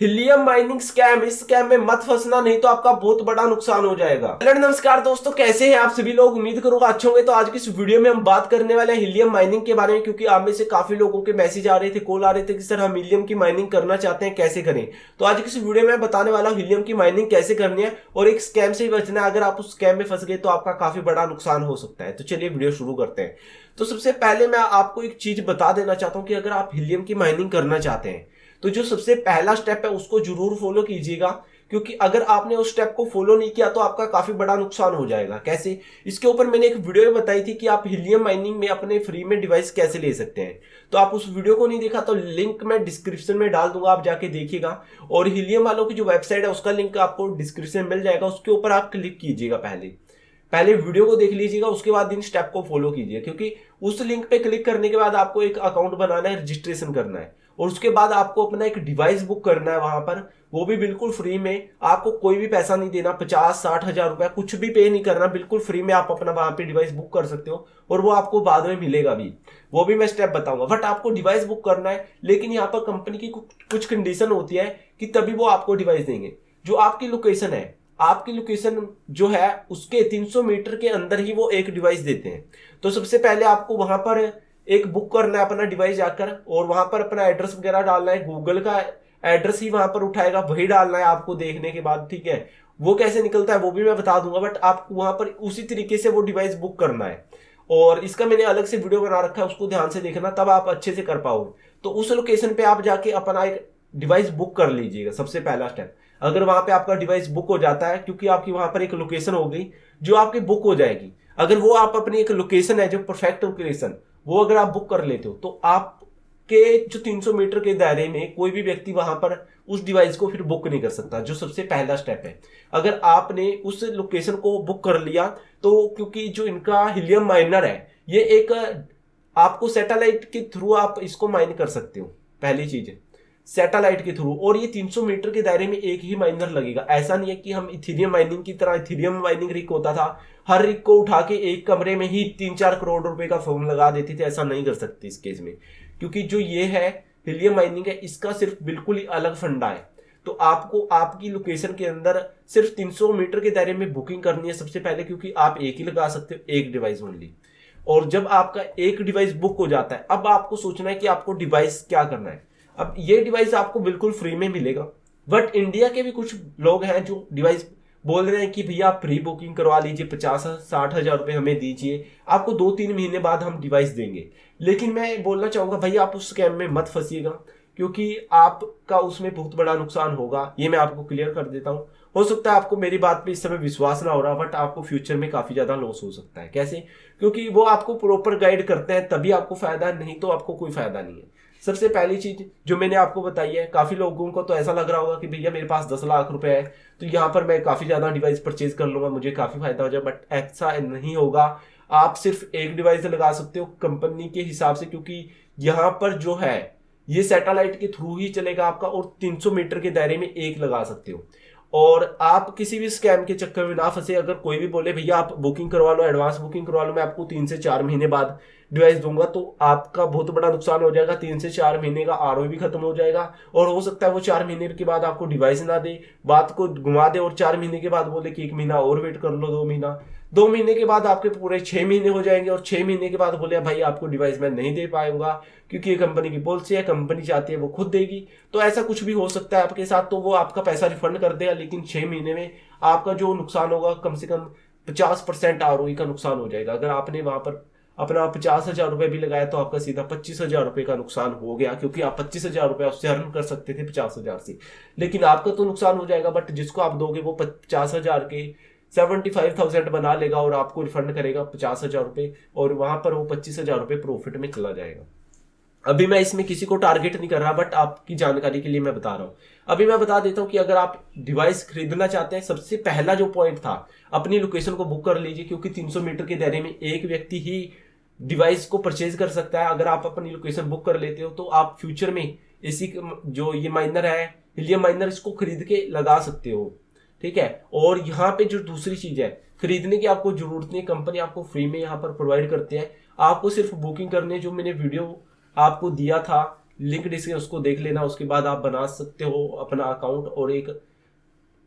Helium mining scam, इस scam में मत फंसना, नहीं तो आपका बहुत बड़ा नुकसान हो जाएगा। हेलो नमस्कार दोस्तों, कैसे हैं आप सभी लोग। उम्मीद करूंगा अच्छे होंगे। तो आज की इस वीडियो में हम बात करने वाले हैं हिलियम माइनिंग के बारे में, क्योंकि आप में से काफी लोगों के मैसेज आ रहे थे, कॉल आ रहे थे कि सर हम हिलियम की माइनिंग करना चाहते हैं, कैसे करें। तो आज की इस वीडियो में बताने वाला हूं हिलियम की माइनिंग कैसे करनी है और एक स्कैम से भी बचना है। अगर आप उस स्कैम में फंस गए तो आपका काफी बड़ा नुकसान हो सकता है। तो चलिए वीडियो शुरू करते हैं। तो सबसे पहले मैं आपको एक चीज बता देना चाहता हूं कि अगर आप हिलियम की माइनिंग करना चाहते हैं तो जो सबसे पहला स्टेप है उसको जरूर फॉलो कीजिएगा, क्योंकि अगर आपने उस स्टेप को फॉलो नहीं किया तो आपका काफी बड़ा नुकसान हो जाएगा। कैसे, इसके ऊपर मैंने एक वीडियो बताई थी कि आप हिलियम माइनिंग में अपने फ्री में डिवाइस कैसे ले सकते हैं। तो आप उस वीडियो को नहीं देखा तो लिंक मैं डिस्क्रिप्शन में डाल दूंगा, आप जाके देखिएगा। और हिलियम वालों की जो वेबसाइट है उसका लिंक आपको डिस्क्रिप्शन में मिल जाएगा, उसके ऊपर आप क्लिक कीजिएगा। पहले वीडियो को देख लीजिएगा, उसके बाद इन स्टेप को फॉलो कीजिए, क्योंकि उस लिंक पे क्लिक करने के बाद आपको एक अकाउंट बनाना है, रजिस्ट्रेशन करना है और उसके बाद आपको अपना एक डिवाइस बुक करना है वहां पर, वो भी बिल्कुल फ्री में। आपको कोई भी पैसा नहीं देना, 50-60 हजार रुपया कुछ भी पे नहीं करना, बिल्कुल फ्री में आप अपना वहां पे डिवाइस बुक कर सकते हो और वो आपको बाद में मिलेगा भी, वो भी मैं स्टेप बताऊंगा। बट आपको डिवाइस बुक करना है, लेकिन यहाँ पर कंपनी की कुछ कंडीशन होती है कि तभी वो आपको डिवाइस देंगे। जो आपकी लोकेशन है, आपकी लोकेशन जो है उसके 300 मीटर के अंदर ही वो एक डिवाइस देते हैं। तो सबसे पहले आपको वहां पर एक बुक करना है अपना डिवाइस जाकर, और वहां पर अपना एड्रेस वगैरह डालना है। गूगल का एड्रेस ही वहां पर उठाएगा, वही डालना है आपको देखने के बाद, ठीक है। वो कैसे निकलता है वो भी मैं बता दूंगा, बट आपको वहां पर उसी तरीके से वो डिवाइस बुक करना है। और इसका मैंने अलग से वीडियो बना रखा है, उसको ध्यान से देखना, तब आप अच्छे से कर पाओगे। तो उस लोकेशन पे आप जाके अपना एक डिवाइस बुक कर लीजिएगा, सबसे पहला स्टेप। अगर वहां पे आपका डिवाइस बुक हो जाता है, क्योंकि आपकी वहां पर एक लोकेशन हो गई जो आपकी बुक हो जाएगी। अगर वो आप अपनी एक लोकेशन है जो परफेक्ट लोकेशन, वो अगर आप बुक कर लेते हो तो आपके जो 300 मीटर के दायरे में कोई भी व्यक्ति वहां पर उस डिवाइस को फिर बुक नहीं कर सकता, जो सबसे पहला स्टेप है। अगर आपने उस लोकेशन को बुक कर लिया तो, क्योंकि जो इनका हिलियम माइनर है ये एक आपको सैटेलाइट के थ्रू आप इसको माइन कर सकते हो, पहली चीज है सैटेलाइट के थ्रू। और ये 300 मीटर के दायरे में एक ही माइनर लगेगा। ऐसा नहीं है कि हम इथेरियम माइनिंग की तरह, इथेरियम माइनिंग रिग होता था, हर रिग को उठा के एक कमरे में ही 3-4 करोड़ रुपए का फॉर्म लगा देते थे। ऐसा नहीं कर सकते इस केस में, क्योंकि जो ये है हिलियम माइनिंग है, इसका सिर्फ बिल्कुल ही अलग फंडा है। तो आपको आपकी लोकेशन के अंदर सिर्फ 300 मीटर के दायरे में बुकिंग करनी है सबसे पहले, क्योंकि आप एक ही लगा सकते हो, एक डिवाइस ओनली। और जब आपका एक डिवाइस बुक हो जाता है, अब आपको सोचना है कि आपको डिवाइस क्या करना है। अब ये डिवाइस आपको बिल्कुल फ्री में मिलेगा, बट इंडिया के भी कुछ लोग हैं जो डिवाइस बोल रहे हैं कि भैया आप प्री बुकिंग करवा लीजिए, 50-60 हजार रुपए हमें दीजिए, आपको 2-3 महीने बाद हम डिवाइस देंगे। लेकिन मैं बोलना चाहूंगा भैया आप उस स्कैम में मत फंसिएगा, क्योंकि आपका उसमें बहुत बड़ा नुकसान होगा। ये मैं आपको क्लियर कर देता हूँ। हो सकता है आपको मेरी बात पे इस समय विश्वास ना हो रहा, बट आपको फ्यूचर में काफी ज्यादा लॉस हो सकता है। कैसे, क्योंकि वो आपको प्रॉपर गाइड करते हैं, तभी आपको फायदा है, नहीं तो आपको कोई फायदा नहीं है। सबसे पहली चीज जो मैंने आपको बताई है, काफी लोगों को तो ऐसा लग रहा होगा कि भैया मेरे पास 10 लाख रुपए है तो यहाँ पर मैं काफी ज्यादा डिवाइस परचेज कर लूंगा, मुझे काफी फायदा हो जाए, बट ऐसा नहीं होगा। आप सिर्फ एक डिवाइस लगा सकते हो कंपनी के हिसाब से, क्योंकि यहाँ पर जो है ये सैटेलाइट के थ्रू ही चलेगा आपका, और 300 मीटर के दायरे में एक लगा सकते हो। और आप किसी भी स्कैम के चक्कर में ना फंसे। अगर कोई भी बोले भैया आप बुकिंग करवा लो, एडवांस बुकिंग करवा लो, मैं आपको 3 से 4 महीने बाद डिवाइस दूंगा, तो आपका बहुत बड़ा नुकसान हो जाएगा। 3 से 4 महीने का आरओ भी खत्म हो जाएगा, और हो सकता है वो 4 महीने के बाद आपको डिवाइस ना दे, बात को घुमा दे, और 4 महीने के बाद बोले कि 1 महीना और वेट कर लो, 2 महीना, 2 महीने के बाद आपके पूरे 6 महीने हो जाएंगे, और 6 महीने के बाद बोले भाई आपको डिवाइस मैं नहीं दे पाऊंगा, क्योंकि ये कंपनी की पॉलिसी है, कंपनी चाहती है वो खुद देगी। तो ऐसा कुछ भी हो सकता है आपके साथ, तो वो आपका पैसा रिफंड कर देगा, लेकिन 6 महीने में आपका जो नुकसान होगा कम से कम 50% आरओई का नुकसान हो जाएगा। अगर आपने वहां पर अपना 50 हजार रुपए भी लगाया तो आपका सीधा 25 हजार रुपए का नुकसान हो गया, क्योंकि आप 25 हजार रुपए उससे अर्न कर सकते थे 50 हजार से, लेकिन आपका तो नुकसान हो जाएगा। बट जिसको आप दोगे वो 50 हजार के 75,000 बना लेगा और आपको रिफंड करेगा 50 हजार रुपए, और वहां पर वो 25 हजार रुपए प्रॉफिट में चला जाएगा। अभी मैं इसमें किसी को टारगेट नहीं कर रहा, बट आपकी जानकारी के लिए मैं बता रहा हूं। अभी मैं बता देता हूं कि अगर आप डिवाइस खरीदना चाहते हैं, सबसे पहला जो पॉइंट था, अपनी लोकेशन को बुक कर लीजिए, क्योंकि 300 मीटर के दायरे में एक व्यक्ति ही डिवाइस को परचेज कर सकता है। अगर आप अपनी लोकेशन बुक कर लेते हो तो आप फ्यूचर में इसी जो ये माइनर है हिलियम माइनर, इसको खरीद के लगा सकते हो, ठीक है। और यहाँ पे जो दूसरी चीज है, खरीदने की आपको जरूरत नहीं, कंपनी आपको फ्री में यहाँ पर प्रोवाइड करते हैं। आपको सिर्फ बुकिंग करनी है, जो मैंने वीडियो आपको दिया था लिंक डिस्क्रिप्शन उसको देख लेना, उसके बाद आप बना सकते हो अपना अकाउंट और एक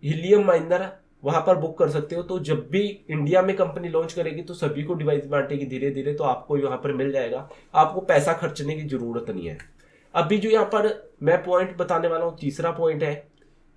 हीलियम माइनर वहां पर बुक कर सकते हो। तो जब भी इंडिया में कंपनी लॉन्च करेगी तो सभी को डिवाइस बांटेगी धीरे धीरे, तो आपको यहाँ पर मिल जाएगा, आपको पैसा खर्चने की जरूरत नहीं है। अभी जो यहाँ पर मैं पॉइंट बताने वाला हूँ, तीसरा पॉइंट है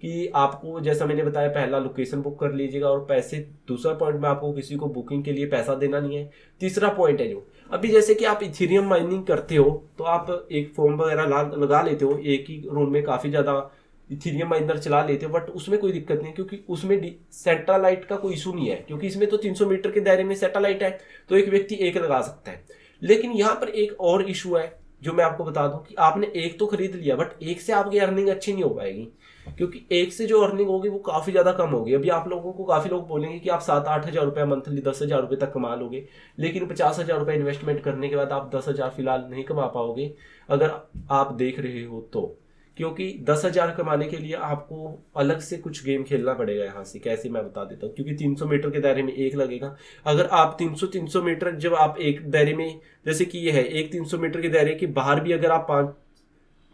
कि आपको जैसा मैंने बताया, पहला लोकेशन बुक कर लीजिएगा और पैसे, दूसरा पॉइंट में आपको किसी को बुकिंग के लिए पैसा देना नहीं है। तीसरा पॉइंट है जो अभी जैसे कि आप इथेरियम माइनिंग करते हो तो आप एक फॉर्म वगैरह लगा लेते हो, एक ही रूम में काफी ज्यादा इथेरियम माइनर चला लेते हो, बट उसमें कोई दिक्कत नहीं क्योंकि उसमें सैटेलाइट का कोई इशू नहीं है, क्योंकि इसमें तो 300 मीटर के दायरे में सैटेलाइट है तो एक व्यक्ति एक लगा सकता है। लेकिन यहाँ पर एक और इशू है जो मैं आपको बता दूं कि आपने एक तो खरीद लिया, बट एक से आपकी अर्निंग अच्छी नहीं हो पाएगी, क्योंकि एक से जो अर्निंग होगी वो काफी ज्यादा कम होगी। अभी आप लोगों को काफी लोग बोलेंगे कि आप 7-8 हजार रुपया मंथली 10 हजार रुपये तक कमा लोगे, लेकिन 50 हजार रुपये इन्वेस्टमेंट करने के बाद आप 10 हजार फिलहाल नहीं कमा पाओगे अगर आप देख रहे हो तो, क्योंकि 10 हजार कमाने के लिए आपको अलग से कुछ गेम खेलना पड़ेगा। यहाँ से कैसे मैं बता देता हूँ, क्योंकि 300 मीटर के दायरे में एक लगेगा। अगर आप 300 मीटर जब आप एक दायरे में, जैसे कि ये है एक 300 मीटर के दायरे के बाहर भी अगर आप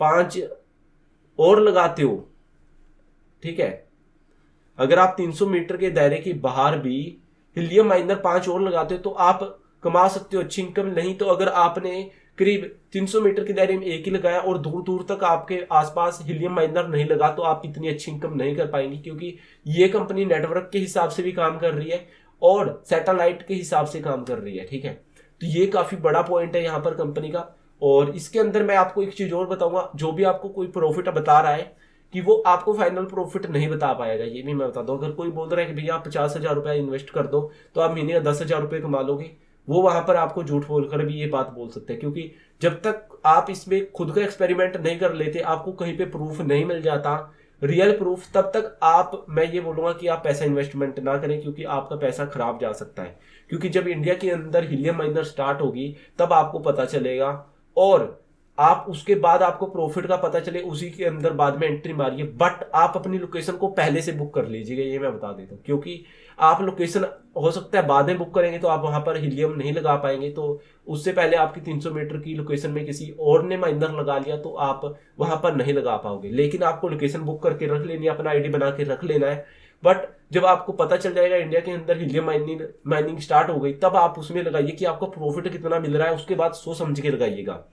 पांच और लगाते हो, ठीक है, अगर आप 300 मीटर के दायरे के बाहर भी हीलियम माइनर 5 और लगाते हो तो आप कमा सकते हो अच्छी इनकम। नहीं तो अगर आपने करीब 300 मीटर के दायरे में एक ही लगाया और दूर दूर तक आपके आसपास हीलियम माइनर नहीं लगा तो आप इतनी अच्छी इनकम नहीं कर पाएंगे, क्योंकि ये कंपनी नेटवर्क के हिसाब से भी काम कर रही है और सैटेलाइट के हिसाब से काम कर रही है, ठीक है। तो ये काफी बड़ा पॉइंट है यहाँ पर कंपनी का। और इसके अंदर मैं आपको एक चीज और बताऊंगा, जो भी आपको कोई प्रॉफिट बता रहा है कि वो आपको फाइनल प्रॉफिट नहीं बता पाएगा, ये भी मैं बता दूं। अगर कोई बोल रहा है कि भैया आप 50 हजार रुपया इन्वेस्ट कर दो तो आप महीने का 10 हजार रुपये कमा लोगे, वो वहां पर आपको झूठ बोलकर भी ये बात बोल सकते हैं, क्योंकि जब तक आप इसमें खुद का एक्सपेरिमेंट नहीं कर लेते, आपको कहीं पे प्रूफ नहीं मिल जाता रियल प्रूफ, तब तक आप, मैं ये बोलूंगा कि आप पैसा इन्वेस्टमेंट ना करें, क्योंकि आपका पैसा खराब जा सकता है। क्योंकि जब इंडिया के अंदर हीलियम माइनर स्टार्ट होगी तब आपको पता चलेगा, और आप उसके बाद आपको प्रॉफिट का पता चले उसी के अंदर बाद में एंट्री मारिए। बट आप अपनी लोकेशन को पहले से बुक कर लीजिएगा, ये मैं बता देता हूँ, क्योंकि आप लोकेशन हो सकता है बाद में बुक करेंगे तो आप वहां पर हीलियम नहीं लगा पाएंगे, तो उससे पहले आपकी 300 मीटर की लोकेशन में किसी और ने माइनर लगा लिया तो आप वहां पर नहीं लगा पाओगे। लेकिन आपको लोकेशन बुक करके रख लेनी है, अपना आईडी बना के रख लेना है। बट जब आपको पता चल जाएगा इंडिया के अंदर हीलियम माइनिंग स्टार्ट हो गई, तब आप उसमें लगाइए कि आपको प्रॉफिट कितना मिल रहा है, उसके बाद सोच समझ के लगाइएगा,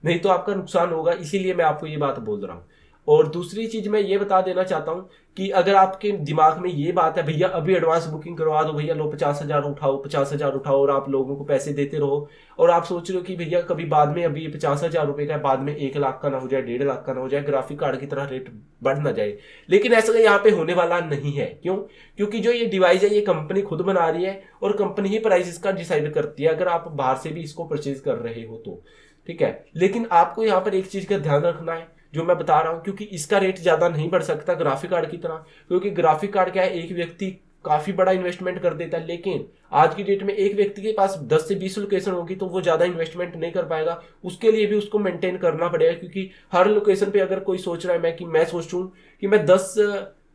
नहीं तो आपका नुकसान होगा। इसीलिए मैं आपको ये बात बोल रहा हूँ। और दूसरी चीज मैं ये बता देना चाहता हूँ कि अगर आपके दिमाग में ये बात है भैया अभी एडवांस बुकिंग करवा दो, भैया लो 50 हजार उठाओ, 50 हजार उठाओ, और आप लोगों को पैसे देते रहो, और आप सोच रहे हो कि भैया कभी बाद में, अभी 50 हजार रुपए का बाद में 1 लाख का ना हो जाए, 1.5 लाख का ना हो जाए, ग्राफिक कार्ड की तरह रेट बढ़ ना जाए। लेकिन ऐसा यहाँ पे होने वाला नहीं है। क्यों? क्योंकि जो ये डिवाइस है ये कंपनी खुद बना रही है और कंपनी ही प्राइस इसका डिसाइड करती है, अगर आप बाहर से भी इसको परचेज कर रहे हो तो, ठीक है। लेकिन आपको यहाँ पर एक चीज का ध्यान रखना है जो मैं बता रहा हूं, क्योंकि इसका रेट ज्यादा नहीं बढ़ सकता ग्राफिक कार्ड की तरह, क्योंकि ग्राफिक कार्ड क्या है, एक व्यक्ति काफी बड़ा इन्वेस्टमेंट कर देता है, लेकिन आज की डेट में एक व्यक्ति के पास 10 से 20 लोकेशन होगी तो वो ज्यादा इन्वेस्टमेंट नहीं कर पाएगा, उसके लिए भी उसको मेंटेन करना पड़ेगा। क्योंकि हर लोकेशन पे अगर कोई सोच रहा है मैं सोचूं कि मैं 10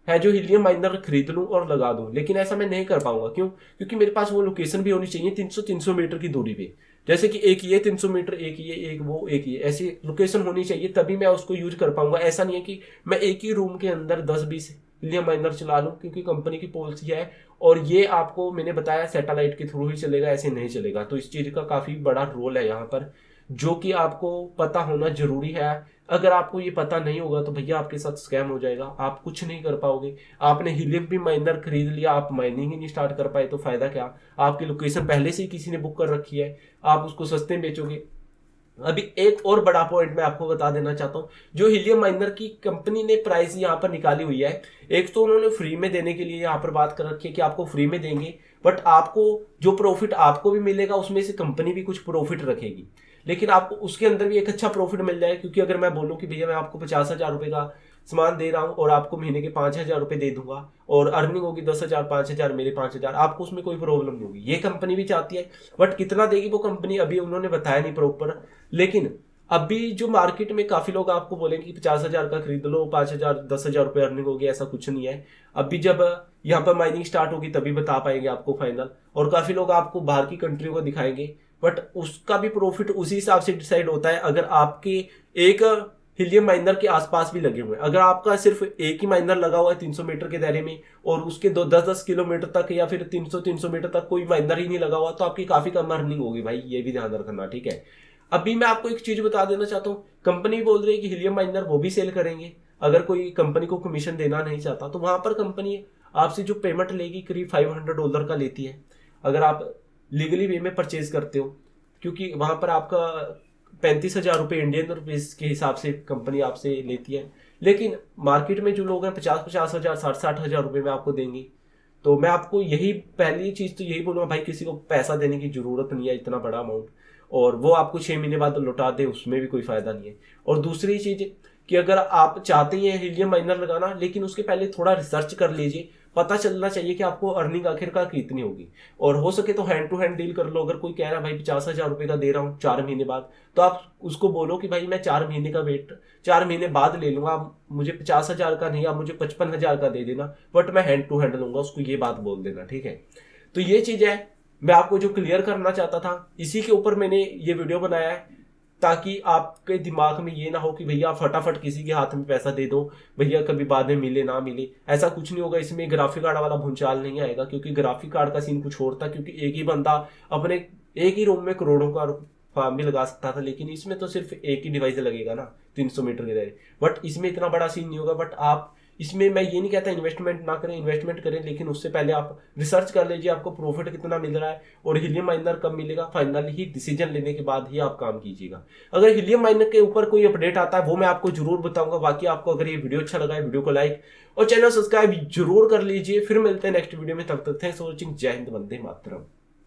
है जो हीलियम माइनर खरीद लूं और लगा दूं, लेकिन ऐसा मैं नहीं कर पाऊंगा। क्यों? क्योंकि मेरे पास वो लोकेशन भी होनी चाहिए 300 मीटर की दूरी पे, जैसे कि एक ये 300 मीटर, एक ये, एक वो, एक ये, ऐसी लोकेशन होनी चाहिए, तभी मैं उसको यूज कर पाऊंगा। ऐसा नहीं है कि मैं एक ही रूम के अंदर 10-20 हीलियम माइनर चला लूं, क्योंकि कंपनी की पॉलिसी है और ये आपको मैंने बताया सैटेलाइट के थ्रू ही चलेगा, ऐसे नहीं चलेगा। तो इस चीज का काफी बड़ा रोल है यहाँ पर, जो कि आपको पता होना जरूरी है। अगर आपको ये पता नहीं होगा तो भैया आपके साथ स्कैम हो जाएगा, आप कुछ नहीं कर पाओगे। आपने हीलियम भी माइनर खरीद लिया, आप माइनिंग ही नहीं स्टार्ट कर पाए तो फायदा क्या? आपकी लोकेशन पहले से ही किसी ने बुक कर रखी है, आप उसको सस्ते में बेचोगे। अभी एक और बड़ा पॉइंट मैं आपको बता देना चाहता हूँ, जो हीलियम माइनर की कंपनी ने प्राइस यहाँ पर निकाली हुई है, एक तो उन्होंने फ्री में देने के लिए यहाँ पर बात कर रखी है कि आपको फ्री में देंगे, बट आपको जो प्रॉफिट आपको भी मिलेगा उसमें से कंपनी भी कुछ प्रॉफिट रखेगी, लेकिन आपको उसके अंदर भी एक अच्छा प्रॉफिट मिल जाए। क्योंकि अगर मैं बोलूं कि भैया मैं आपको 50 हजार रुपए का सामान दे रहा हूं और आपको महीने के 5 हजार रुपए दे दूंगा और अर्निंग होगी 10 हजार, 5 हजार, मेरे 5 हजार, आपको उसमें कोई प्रॉब्लम नहीं होगी। ये कंपनी भी चाहती है, बट कितना देगी वो कंपनी अभी उन्होंने बताया नहीं प्रॉपर। लेकिन अभी जो मार्केट में काफी लोग आपको बोलेंगे कि 50 हजार का खरीद लो, 5 हजार, 10 हजार रुपए अर्निंग होगी, ऐसा कुछ नहीं है। अभी जब यहाँ पर माइनिंग स्टार्ट होगी तभी बता पाएंगे आपको फाइनल, और काफी लोग आपको बाहर की कंट्रियों को दिखाएंगे, बट उसका भी प्रॉफिट उसी हिसाब से डिसाइड होता है। अगर आपके एक हीलियम माइनर के आसपास भी लगे हुए हैं। अगर आपका सिर्फ एक ही माइनर लगा हुआ है 300 मीटर के दायरे में और उसके 10-10 किलोमीटर तक या फिर 300 मीटर तक कोई माइनर ही नहीं लगा हुआ, तो आपकी काफी कम अर्निंग होगी भाई, ये भी ध्यान रखना, ठीक है। अभी मैं आपको एक चीज बता देना चाहता हूँ, कंपनी बोल रही है कि हीलियम माइनर वो भी सेल करेंगे। अगर कोई कंपनी को कमीशन देना नहीं चाहता तो वहां पर कंपनी आपसे जो पेमेंट लेगी करीब $500 का लेती है, अगर आप लीगली वे में परचेज करते हो, क्योंकि वहां पर आपका 35,000 रुपये इंडियन रुपीज के हिसाब से कंपनी आपसे लेती है। लेकिन मार्केट में जो लोग हैं 50-50 हजार 60-60 हजार रुपये में आपको देंगे। तो मैं आपको यही पहली चीज तो यही बोलूँगा भाई, किसी को पैसा देने की जरूरत नहीं है इतना बड़ा अमाउंट, और वो आपको 6 महीने बाद लौटा दे उसमें भी कोई फायदा नहीं है। और दूसरी चीज कि अगर आप चाहते हैं हीलियम माइनर लगाना, लेकिन उसके पहले थोड़ा रिसर्च कर लीजिए, पता चलना चाहिए कि आपको अर्निंग आखिरकार कितनी होगी। और हो सके तो हैंड टू हैंड डील कर लो। अगर कोई कह रहा है भाई 50,000 रुपये का दे रहा हूँ 4 महीने बाद, तो आप उसको बोलो कि भाई मैं 4 महीने का वेट 4 महीने बाद ले लूंगा, आप मुझे 50,000 का नहीं, आप मुझे 55,000 का दे देना, बट मैं हैंड टू हैंड लूंगा, उसको ये बात बोल देना, ठीक है। तो ये चीज है मैं आपको जो क्लियर करना चाहता था, इसी के ऊपर मैंने ये वीडियो बनाया है, ताकि आपके दिमाग में ये ना हो कि भैया फटाफट किसी के हाथ में पैसा दे दो, भैया कभी बाद में मिले ना मिले। ऐसा कुछ नहीं होगा, इसमें ग्राफिक कार्ड वाला भूचाल नहीं आएगा, क्योंकि ग्राफिक कार्ड का सीन कुछ और था, क्योंकि एक ही बंदा अपने एक ही रूम में करोड़ों का फार्म भी लगा सकता था। लेकिन इसमें तो सिर्फ एक ही डिवाइस लगेगा ना 300 मीटर के दायरे, बट इसमें इतना बड़ा सीन नहीं होगा। बट आप इसमें, मैं ये नहीं कहता इन्वेस्टमेंट ना करें, इन्वेस्टमेंट करें, लेकिन उससे पहले आप रिसर्च कर लीजिए आपको प्रॉफिट कितना मिल रहा है और हीलियम माइनर कब मिलेगा। फाइनली ही डिसीजन लेने के बाद ही आप काम कीजिएगा। अगर हीलियम माइनर के ऊपर कोई अपडेट आता है वो मैं आपको जरूर बताऊंगा। बाकी आपको अगर ये वीडियो अच्छा लगा है, वीडियो को लाइक और चैनल सब्सक्राइब जरूर कर लीजिए। फिर मिलते हैं नेक्स्ट वीडियो में, तब तक थैंक्स फॉर वॉचिंग। जय हिंद, वंदे मातरम।